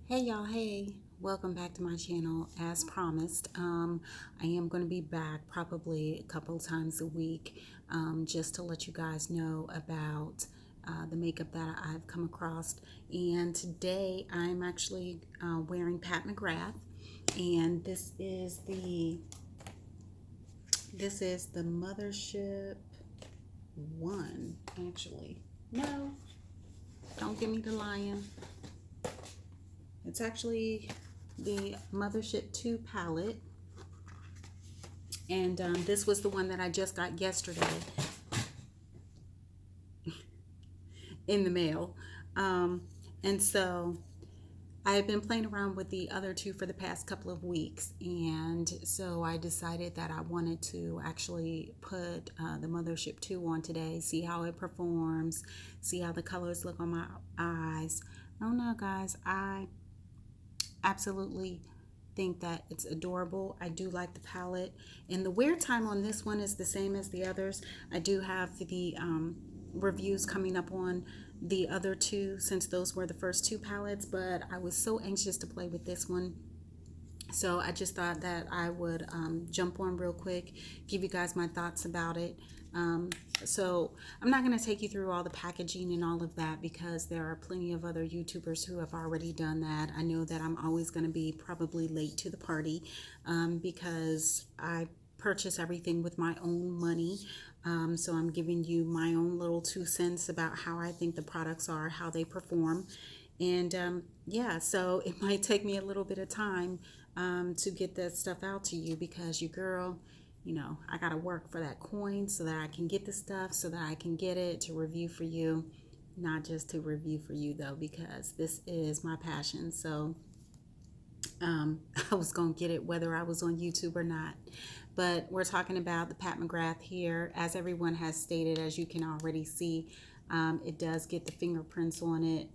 Hey y'all, hey, welcome back to my channel. As promised, I am going to be back probably a couple times a week, just to let you guys know about the makeup that I've come across. And today I'm actually wearing Pat McGrath, and this is the Mothership one. Actually, no, don't give me the lying. It's actually the Mothership 2 palette. And this was the one that I just got yesterday in the mail. And so I have been playing around with the other two for the past couple of weeks. And so I decided that I wanted to actually put the Mothership 2 on today, see how it performs, see how the colors look on my eyes. Oh no, guys, I absolutely think that it's adorable. I do like the palette, and the wear time on this one is the same as the others. I do have the reviews coming up on the other two, since those were the first two palettes, but I was so anxious to play with this one, so I just thought that I would jump on real quick, give you guys my thoughts about it. So I'm not going to take you through all the packaging and all of that, because there are plenty of other YouTubers who have already done that. I know that I'm always going to be probably late to the party, because I purchase everything with my own money. So I'm giving you my own little 2 cents about how I think the products are, how they perform. And yeah, so it might take me a little bit of time to get that stuff out to you, because your girl, I got to work for that coin so that I can get the stuff, so that I can get it to review for you. Not just to review for you, though, because this is my passion. So I was going to get it whether I was on YouTube or not. But we're talking about the Pat McGrath here. As everyone has stated, as you can already see, it does get the fingerprints on it,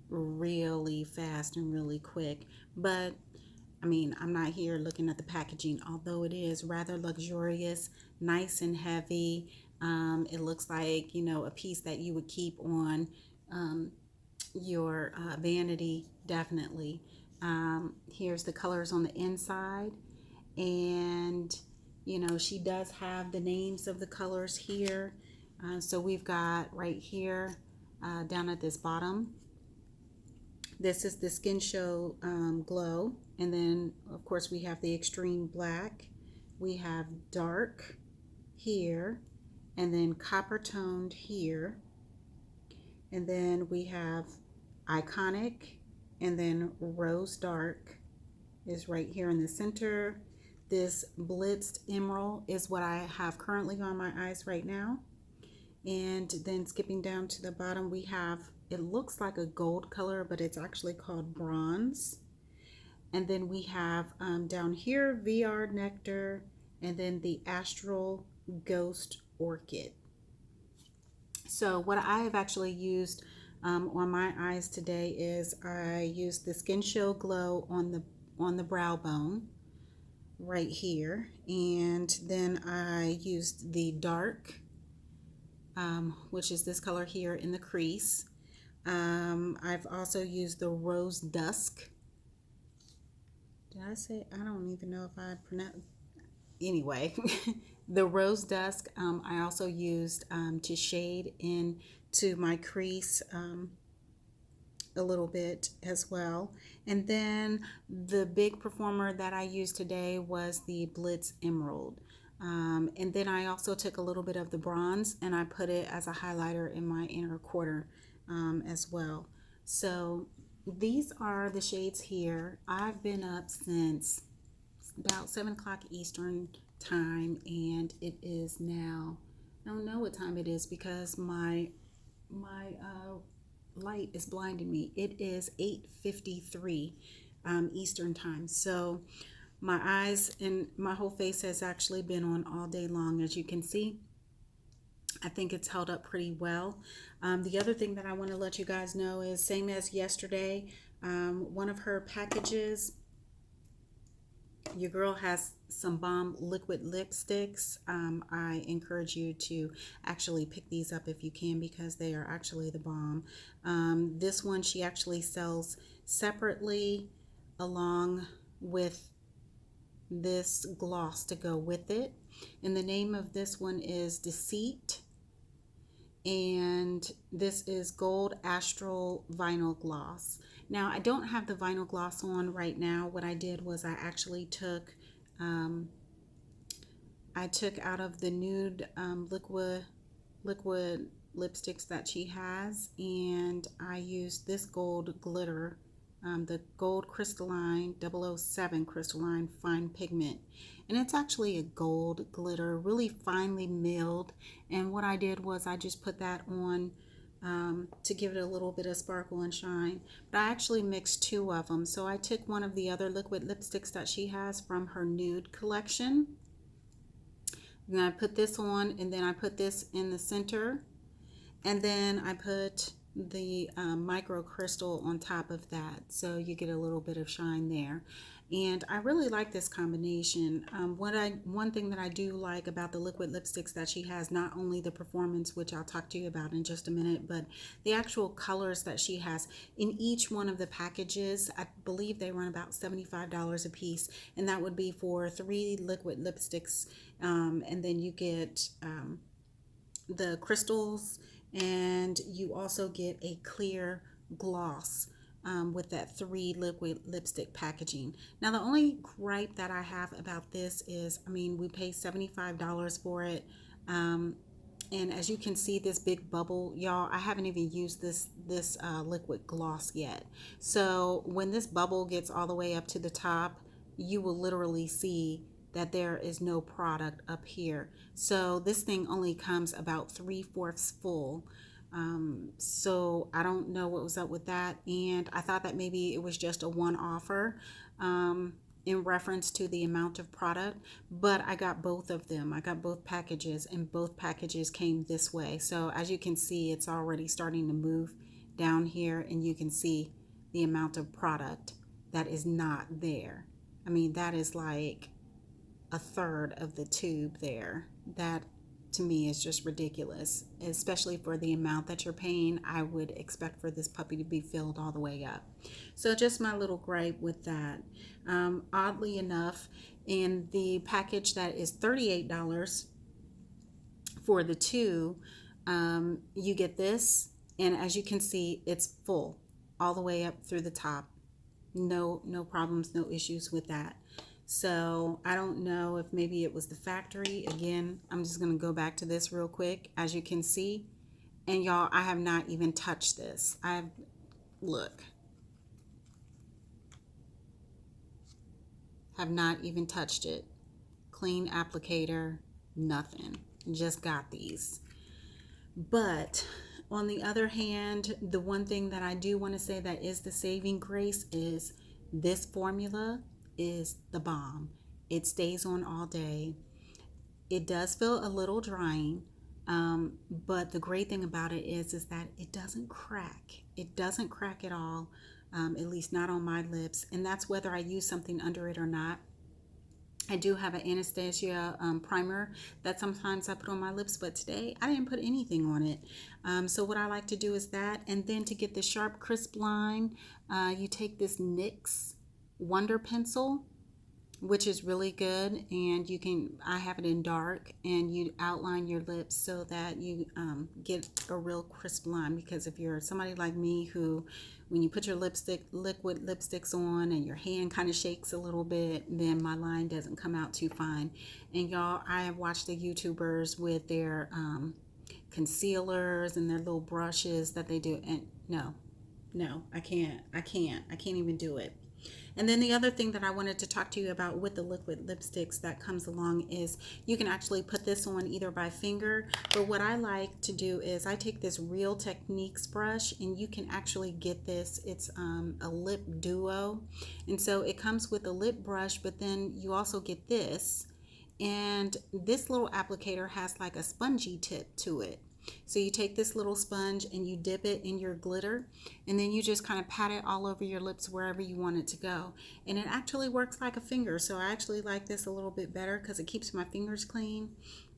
really fast and really quick. But I mean, I'm not here looking at the packaging, although it is rather luxurious, nice and heavy. It looks like, a piece that you would keep on your vanity, definitely. Here's the colors on the inside. And, she does have the names of the colors here. So we've got right here, down at this bottom, this is the Skin Show Glow. And then, of course, we have the Extreme Black. We have Dark here. And then Copper Toned here. And then we have Iconic. And then Rose Dark is right here in the center. This Blitzed Emerald is what I have currently on my eyes right now. And then skipping down to the bottom, we have, it looks like a gold color, but it's actually called bronze. And then we have down here, VR Nectar, and then the Astral Ghost Orchid. So what I have actually used on my eyes today is I used the Skin Show Glow on the brow bone right here. And then I used the Dark, which is this color here in the crease. I've also used the Rose Dusk. Did I say? I don't even know if I pronounced. Anyway, the Rose Dusk. I also used to shade into my crease a little bit as well. And then the big performer that I used today was the Blitz Emerald. And then I also took a little bit of the bronze and I put it as a highlighter in my inner quarter as well. So these are the shades here. I've been up since about 7 o'clock Eastern time, and it is now, I don't know what time it is because my light is blinding me. It is 8:53 Eastern time. So my eyes and my whole face has actually been on all day long, as you can see. I think it's held up pretty well. The other thing that I want to let you guys know is, same as yesterday, one of her packages Your girl has some bomb liquid lipsticks. I encourage you to actually pick these up if you can, because they are actually the bomb. This one she actually sells separately along with this gloss to go with it. And the name of this one is Deceit. And this is Gold Astral Vinyl Gloss. Now, I don't have the vinyl gloss on right now. What I did was I actually took out of the nude liquid lipsticks that she has, and I used this gold glitter, the gold crystalline 007 crystalline fine pigment, and it's actually a gold glitter, really finely milled. And what I did was I just put that on to give it a little bit of sparkle and shine. But I actually mixed two of them. So I took one of the other liquid lipsticks that she has from her nude collection, and I put this on, and then I put this in the center, and then I put the micro crystal on top of that, so you get a little bit of shine there. And I really like this combination. One thing that I do like about the liquid lipsticks that she has, not only the performance, which I'll talk to you about in just a minute, but the actual colors that she has in each one of the packages. I believe they run about $75 a piece, and that would be for 3 liquid lipsticks. And then you get the crystals, and you also get a clear gloss with that 3 liquid lipstick packaging. Now, the only gripe that I have about this is, I mean, we pay $75 for it. And as you can see, this big bubble, y'all, I haven't even used this liquid gloss yet. So when this bubble gets all the way up to the top, you will literally see that there is no product up here. So this thing only comes about 3/4 full. So I don't know what was up with that, and I thought that maybe it was just a one offer in reference to the amount of product, but I got both of them. I got both packages, and both packages came this way. So as you can see, it's already starting to move down here, and you can see the amount of product that is not there. I mean, that is like a third of the tube there. That to me is just ridiculous, especially for the amount that you're paying. I would expect for this puppy to be filled all the way up. So just my little gripe with that. Oddly enough, in the package that is $38 for the 2, you get this, and as you can see, it's full all the way up through the top. No problems, no issues with that. So I don't know if maybe it was the factory. Again, I'm just going to go back to this real quick. As you can see, and y'all, I have not even touched this. Look, have not even touched it. Clean applicator, nothing. Just got these. But on the other hand, the one thing that I do want to say that is the saving grace is this formula is the bomb. It stays on all day. It does feel a little drying, but the great thing about it is that it doesn't crack. It doesn't crack at all, at least not on my lips, and that's whether I use something under it or not. I do have an Anastasia primer that sometimes I put on my lips, but today I didn't put anything on it. So what I like to do is that, and then to get the sharp, crisp line, you take this NYX Wonder Pencil, which is really good, and I have it in dark, and you outline your lips so that you get a real crisp line. Because if you're somebody like me who, when you put your liquid lipsticks on and your hand kind of shakes a little bit, then my line doesn't come out too fine. And y'all, I have watched the YouTubers with their concealers and their little brushes that they do, and no, I can't even do it. And then the other thing that I wanted to talk to you about with the liquid lipsticks that comes along is you can actually put this on either by finger, but what I like to do is I take this Real Techniques brush, and you can actually get this. It's a lip duo, and so it comes with a lip brush, but then you also get this, and this little applicator has like a spongy tip to it. So you take this little sponge and you dip it in your glitter, and then you just kind of pat it all over your lips wherever you want it to go. And it actually works like a finger. So I actually like this a little bit better because it keeps my fingers clean.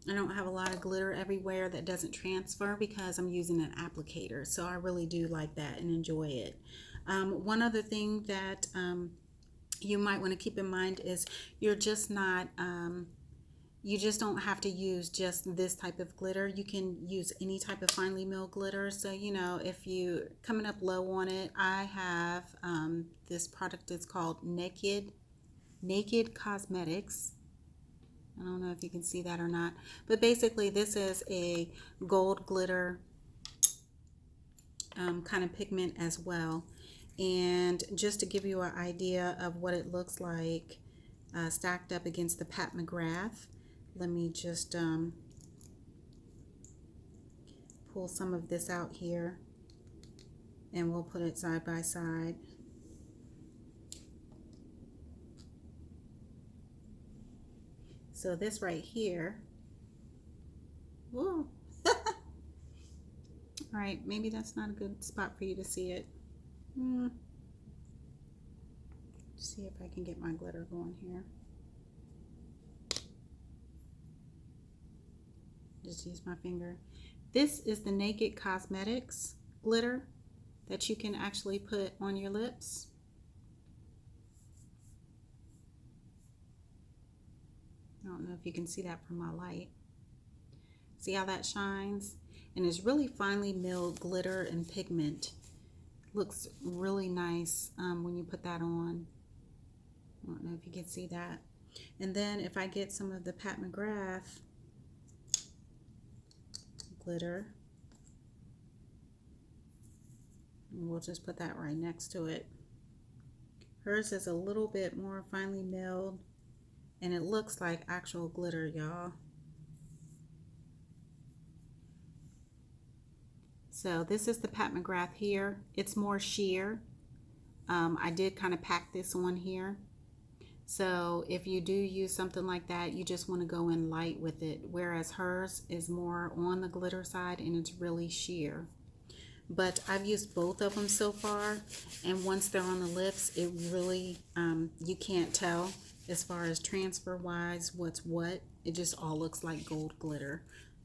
I don't have a lot of glitter everywhere that doesn't transfer because I'm using an applicator. So I really do like that and enjoy it. One other thing that you might want to keep in mind is you're just not, you just don't have to use just this type of glitter. You can use any type of finely milled glitter. So, you know, if you coming up low on it, I have this product that's called Naked Cosmetics. I don't know if you can see that or not, but basically this is a gold glitter kind of pigment as well. And just to give you an idea of what it looks like stacked up against the Pat McGrath, let me just pull some of this out here and we'll put it side by side. So this right here, whoa. All right, maybe that's not a good spot for you to see it. See if I can get my glitter going here. Just use my finger. This is the Naked Cosmetics glitter that you can actually put on your lips. I don't know if you can see that from my light. See how that shines? And it's really finely milled glitter and pigment. Looks really nice when you put that on. I don't know if you can see that. And then if I get some of the Pat McGrath glitter, and we'll just put that right next to it. Hers is a little bit more finely milled, and it looks like actual glitter, y'all. So this is the Pat McGrath here. It's more sheer. I did kind of pack this on here. So if you do use something like that, you just want to go in light with it. Whereas hers is more on the glitter side and it's really sheer. But I've used both of them so far. And once they're on the lips, it really, you can't tell as far as transfer wise what's what. It just all looks like gold glitter.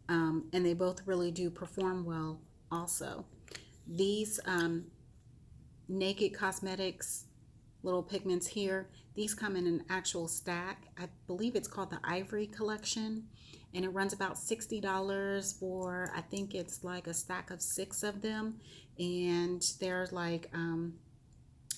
And they both really do perform well also. These Naked Cosmetics little pigments here, these come in an actual stack. I believe it's called the Ivory Collection, and it runs about $60 for, I think it's like a stack of 6 of them. And there's like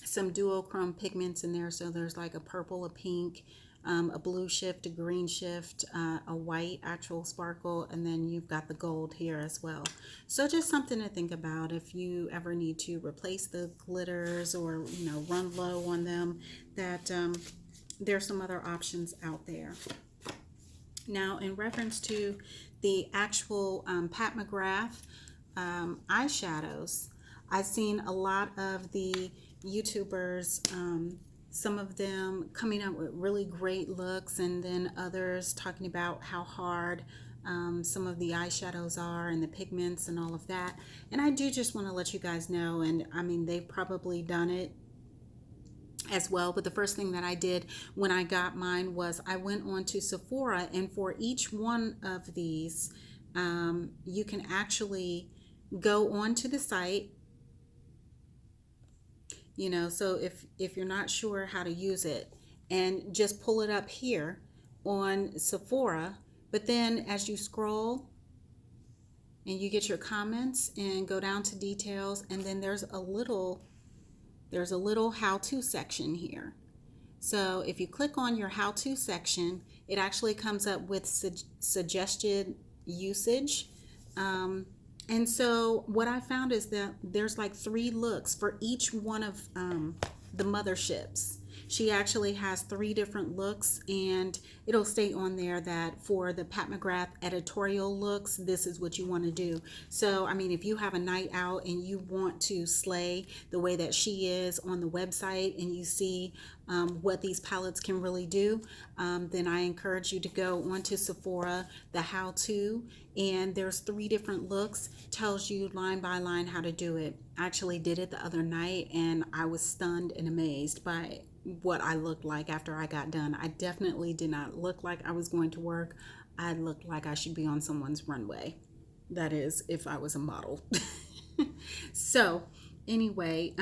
some duochrome pigments in there. So there's like a purple, a pink, a blue shift, a green shift, a white actual sparkle, and then you've got the gold here as well. So just something to think about if you ever need to replace the glitters or, you know, run low on them, that there's some other options out there. Now, in reference to the actual Pat McGrath eyeshadows, I've seen a lot of the YouTubers, some of them coming up with really great looks, and then others talking about how hard some of the eyeshadows are and the pigments and all of that. And I do just want to let you guys know, and I mean, they've probably done it as well, but the first thing that I did when I got mine was I went on to Sephora, and for each one of these, you can actually go onto the site. You know, so if you're not sure how to use it, and just pull it up here on Sephora, but then as you scroll and you get your comments and go down to details, and then there's a little how-to section here. So if you click on your how-to section, it actually comes up with suggested usage. And so what I found is that there's like 3 looks for each one of the motherships. She actually has 3 different looks, and it'll state on there that for the Pat McGrath editorial looks, this is what you want to do. So, I mean, if you have a night out and you want to slay the way that she is on the website, and you see what these palettes can really do, then I encourage you to go onto Sephora, the how-to, and there's 3 different looks, tells you line by line how to do it. I actually did it the other night, and I was stunned and amazed by what I looked like after I got done. I definitely did not look like I was going to work. I looked like I should be on someone's runway. That is, if I was a model. So anyway,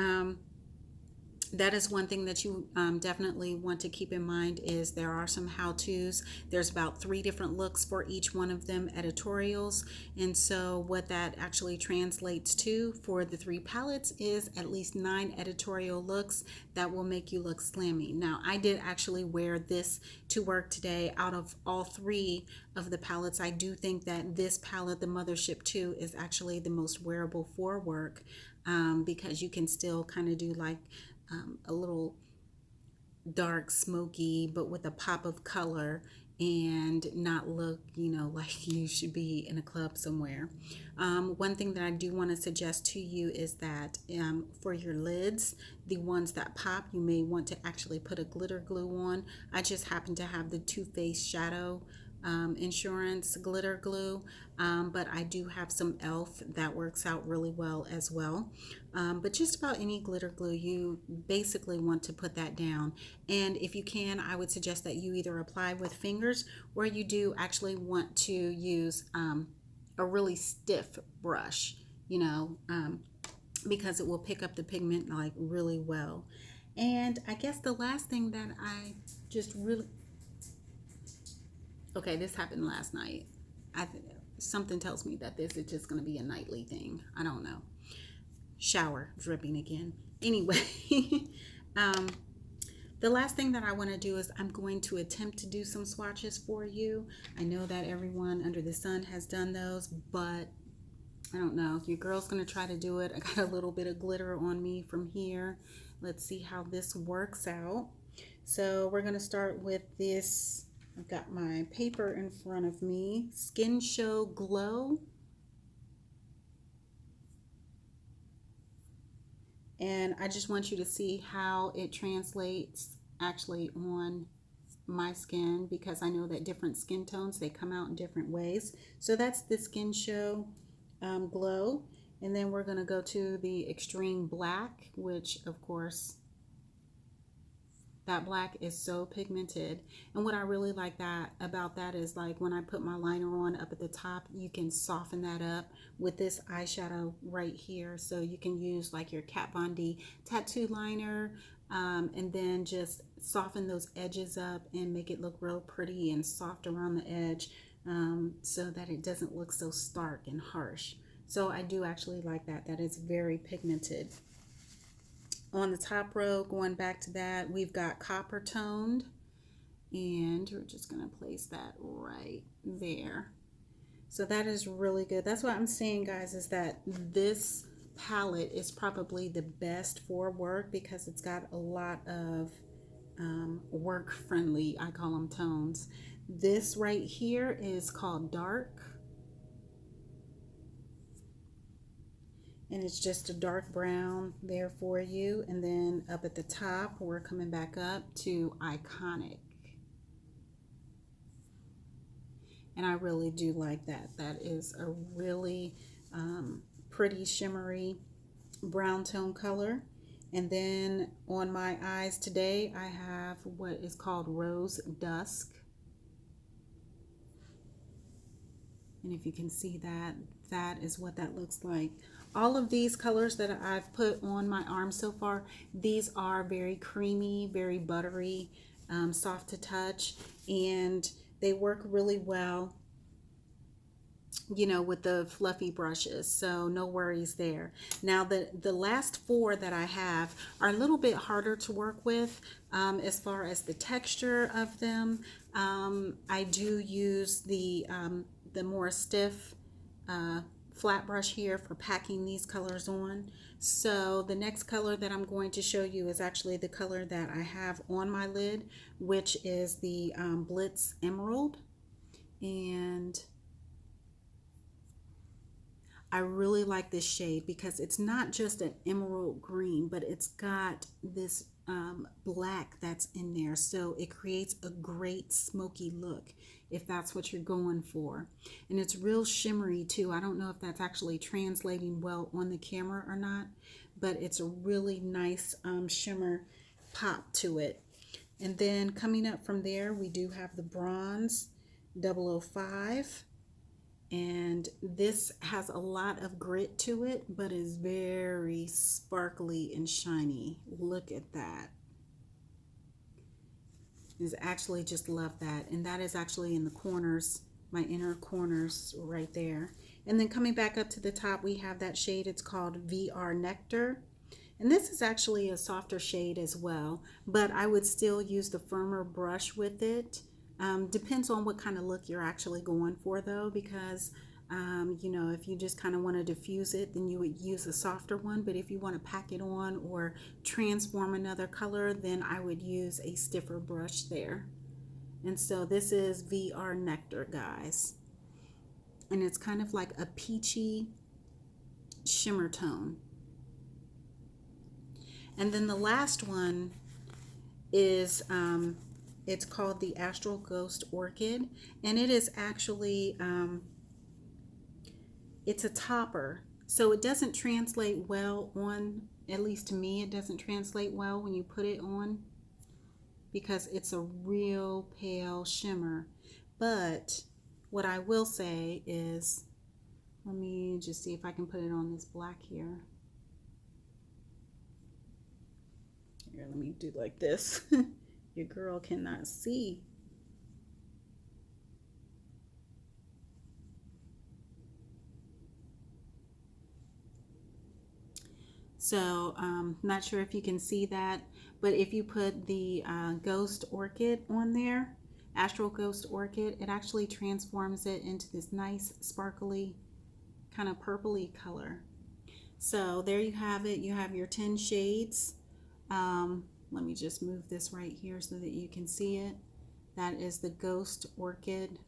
that is one thing that you definitely want to keep in mind, is there are some how-tos. There's about 3 different looks for each one of them, editorials. And so what that actually translates to for the 3 palettes is at least 9 editorial looks that will make you look slammy. Now, I did actually wear this to work today. Out of all 3 of the palettes, I do think that this palette, the Mothership 2, is actually the most wearable for work, because you can still kind of do like a little dark smoky, but with a pop of color, and not look, you know, like you should be in a club somewhere. One thing that I do want to suggest to you is that for your lids, the ones that pop, you may want to actually put a glitter glue on. I just happen to have the Too Faced Shadow Insurance glitter glue, but I do have some e.l.f. that works out really well as well. But just about any glitter glue, you basically want to put that down. And if you can, I would suggest that you either apply with fingers, or you do actually want to use a really stiff brush, you know, because it will pick up the pigment like really well. And I guess the last thing that I just really, okay, this happened last night. Something tells me that this is just going to be a nightly thing. I don't know. Shower dripping again. Anyway, the last thing that I want to do is I'm going to attempt to do some swatches for you. I know that everyone under the sun has done those, but I don't know. Your girl's going to try to do it. I got a little bit of glitter on me from here. Let's see how this works out. So we're going to start with this. I've got my paper in front of me. Skin Show Glow. And I just want you to see how it translates actually on my skin, because I know that different skin tones, they come out in different ways. So that's the Skin Show Glow. And then we're going to go to the Extreme Black, which of course, that black is so pigmented. And what I really like about that is, like, when I put my liner on up at the top, you can soften that up with this eyeshadow right here. So you can use like your Kat Von D tattoo liner, and then just soften those edges up and make it look real pretty and soft around the edge, so that it doesn't look so stark and harsh. So I do actually like that. That is very pigmented. On the top row, going back to that, we've got Copper Toned, and we're just going to place that right there. So that is really good. That's what I'm saying, guys, is that this palette is probably the best for work, because it's got a lot of work friendly, I call them, tones. This right here is called Dark, and it's just a dark brown there for you. And then up at the top, we're coming back up to Iconic. And I really do like that. That is a really pretty shimmery brown tone color. And then on my eyes today, I have what is called Rose Dusk. And if you can see that, that is what that looks like. All of these colors that I've put on my arm so far, these are very creamy, very buttery, soft to touch, and they work really well, you know, with the fluffy brushes. So no worries there. Now the last 4 that I have are a little bit harder to work with as far as the texture of them. I do use the more stiff flat brush here for packing these colors on. So the next color that I'm going to show you is actually the color that I have on my lid, which is the Blitz Emerald. And I really like this shade because it's not just an emerald green, but it's got this black that's in there. So it creates a great smoky look if that's what you're going for. And it's real shimmery too. I don't know if that's actually translating well on the camera or not, but it's a really nice shimmer pop to it. And then coming up from there, we do have the Bronze 005. And this has a lot of grit to it, but is very sparkly and shiny. Look at that. Is actually just love that. And that is actually in the corners, my inner corners right there. And then coming back up to the top, we have that shade. It's called VR Nectar. And this is actually a softer shade as well, but I would still use the firmer brush with it. Depends on what kind of look you're actually going for though, because you know, if you just kind of want to diffuse it, then you would use a softer one. But if you want to pack it on or transform another color, then I would use a stiffer brush there. And so this is VR Nectar, guys. And it's kind of like a peachy shimmer tone. And then the last one is it's called the Astral Ghost Orchid, and it is actually it's a topper, so it doesn't translate well on, at least to me it doesn't translate well when you put it on, because it's a real pale shimmer. But what I will say is, let me just see if I can put it on this black here. Here, let me do like this. Your girl cannot see. So not sure if you can see that, but if you put the Ghost Orchid on there, Astral Ghost Orchid, it actually transforms it into this nice sparkly kind of purpley color. So there you have it. You have your 10 shades. Let me just move this right here so that you can see it. That is the Ghost Orchid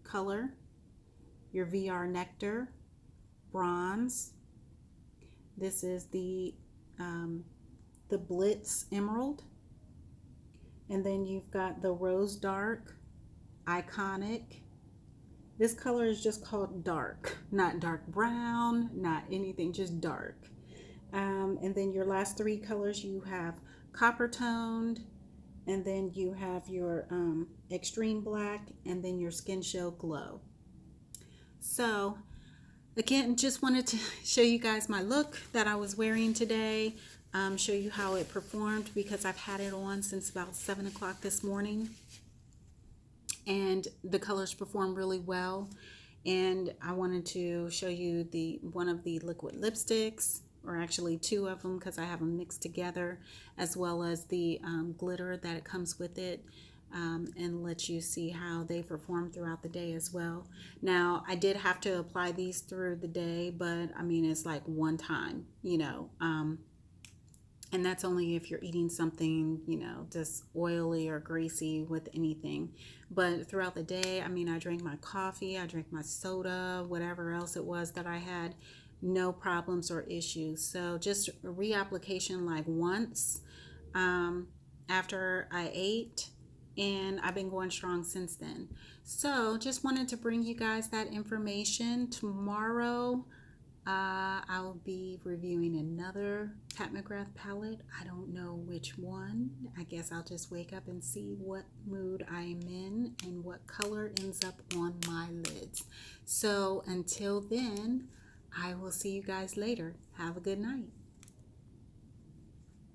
color, your VR Nectar, Bronze. This is the Blitz Emerald. And then you've got the Rose Dark, Iconic. This color is just called dark, not dark brown, not anything, just dark. And then your last three colors, you have Copper Toned, and then you have your Extreme Black, and then your Skin Show Glow. So again, just wanted to show you guys my look that I was wearing today, show you how it performed, because I've had it on since about 7 o'clock this morning, and the colors perform really well. And I wanted to show you one of the liquid lipsticks, or actually two of them because I have them mixed together, as well as the glitter that it comes with it, and let you see how they perform throughout the day as well. Now, I did have to apply these through the day, but I mean, it's like one time, you know, and that's only if you're eating something, you know, just oily or greasy with anything. But throughout the day, I mean, I drank my coffee, I drank my soda, whatever else it was that I had, no problems or issues. So just reapplication like once after I ate, and I've been going strong since then. So just wanted to bring you guys that information. Tomorrow I'll be reviewing another Pat McGrath palette. I don't know which one. I guess I'll just wake up and see what mood I'm in and what color ends up on my lids. So until then, I will see you guys later. Have a good night.